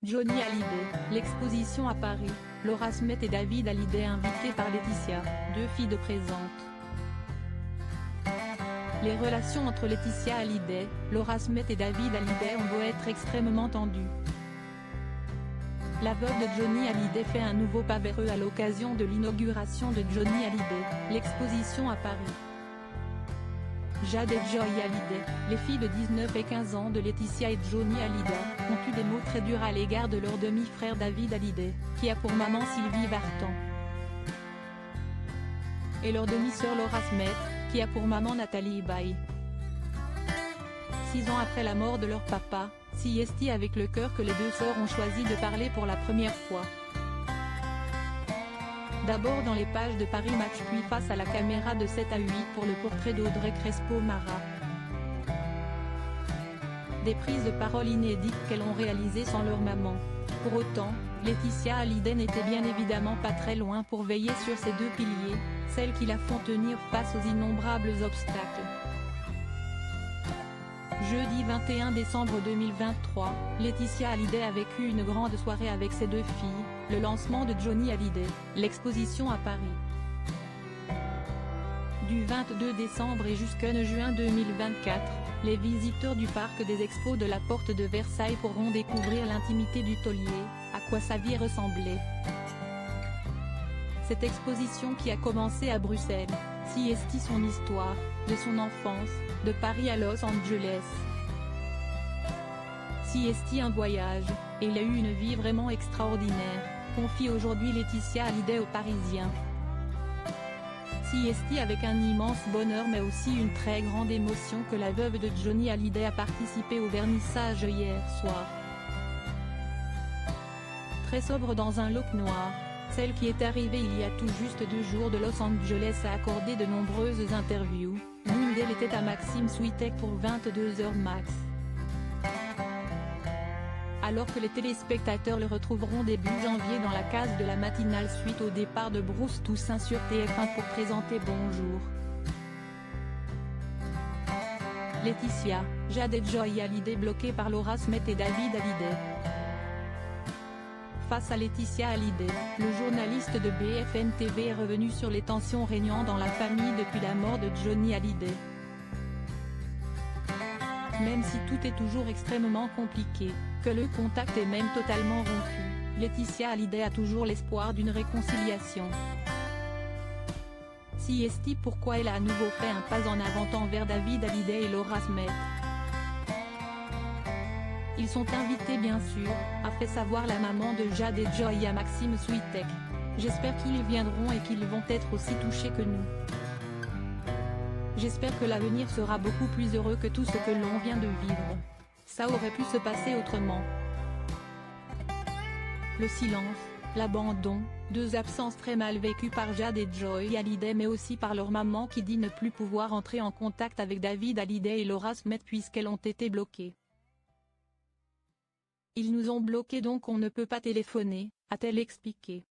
Johnny Hallyday, l'exposition à Paris, Laura Smet et David Hallyday invités par Laetitia, deux filles de présente. Les relations entre Laetitia Hallyday, Laura Smet et David Hallyday ont beau être extrêmement tendues. La veuve de Johnny Hallyday fait un nouveau pas vers eux à l'occasion de l'inauguration de Johnny Hallyday, l'exposition à Paris. Jade et Joy Hallyday, les filles de 19 et 15 ans de Laetitia et Johnny Hallyday, ont eu des mots très durs à l'égard de leur demi-frère David Hallyday, qui a pour maman Sylvie Vartan. Et leur demi-sœur Laura Smet, qui a pour maman Nathalie Baye. 6 ans après la mort de leur papa, c'est avec le cœur que les deux sœurs ont choisi de parler pour la première fois. D'abord dans les pages de Paris Match puis face à la caméra de 7 à 8 pour le portrait d'Audrey Crespo-Mara. Des prises de parole inédites qu'elles ont réalisées sans leur maman. Pour autant, Laetitia Hallyday n'était bien évidemment pas très loin pour veiller sur ces deux piliers, celles qui la font tenir face aux innombrables obstacles. Jeudi 21 décembre 2023, Laetitia Hallyday a vécu une grande soirée avec ses deux filles, le lancement de Johnny Hallyday, l'exposition à Paris. Du 22 décembre et jusqu'au 9 juin 2024, les visiteurs du parc des expos de la Porte de Versailles pourront découvrir l'intimité du taulier, à quoi sa vie ressemblait. Cette exposition qui a commencé à Bruxelles, si son histoire, de son enfance, de Paris à Los Angeles. Si un voyage, et il a eu une vie vraiment extraordinaire, confie aujourd'hui Laetitia Hallyday aux Parisiens. Si avec un immense bonheur mais aussi une très grande émotion que la veuve de Johnny Hallyday a participé au vernissage hier soir. Très sobre dans un look noir, celle qui est arrivée il y a tout juste 2 jours de Los Angeles a accordé de nombreuses interviews, l'une d'elles était à Maxime Switek pour 22h max. Alors que les téléspectateurs le retrouveront début janvier dans la case de la matinale suite au départ de Bruce Toussaint sur TF1 pour présenter Bonjour. Laetitia, Jade et Joy Hallyday bloquées par Laura Smet et David Hallyday. Face à Laetitia Hallyday, le journaliste de BFM TV est revenu sur les tensions régnant dans la famille depuis la mort de Johnny Hallyday. Même si tout est toujours extrêmement compliqué, que le contact est même totalement rompu, Laetitia Hallyday a toujours l'espoir d'une réconciliation. Si pourquoi elle a à nouveau fait un pas en avant envers David Hallyday et Laura Smet. Ils sont invités bien sûr, a fait savoir la maman de Jade et Joy à Maxime Switek. J'espère qu'ils viendront et qu'ils vont être aussi touchés que nous. J'espère que l'avenir sera beaucoup plus heureux que tout ce que l'on vient de vivre. Ça aurait pu se passer autrement. Le silence, l'abandon, 2 absences très mal vécues par Jade et Joy Hallyday mais aussi par leur maman qui dit ne plus pouvoir entrer en contact avec David Hallyday et Laura Smet puisqu'elles ont été bloquées. Ils nous ont bloqués donc on ne peut pas téléphoner, a-t-elle expliqué.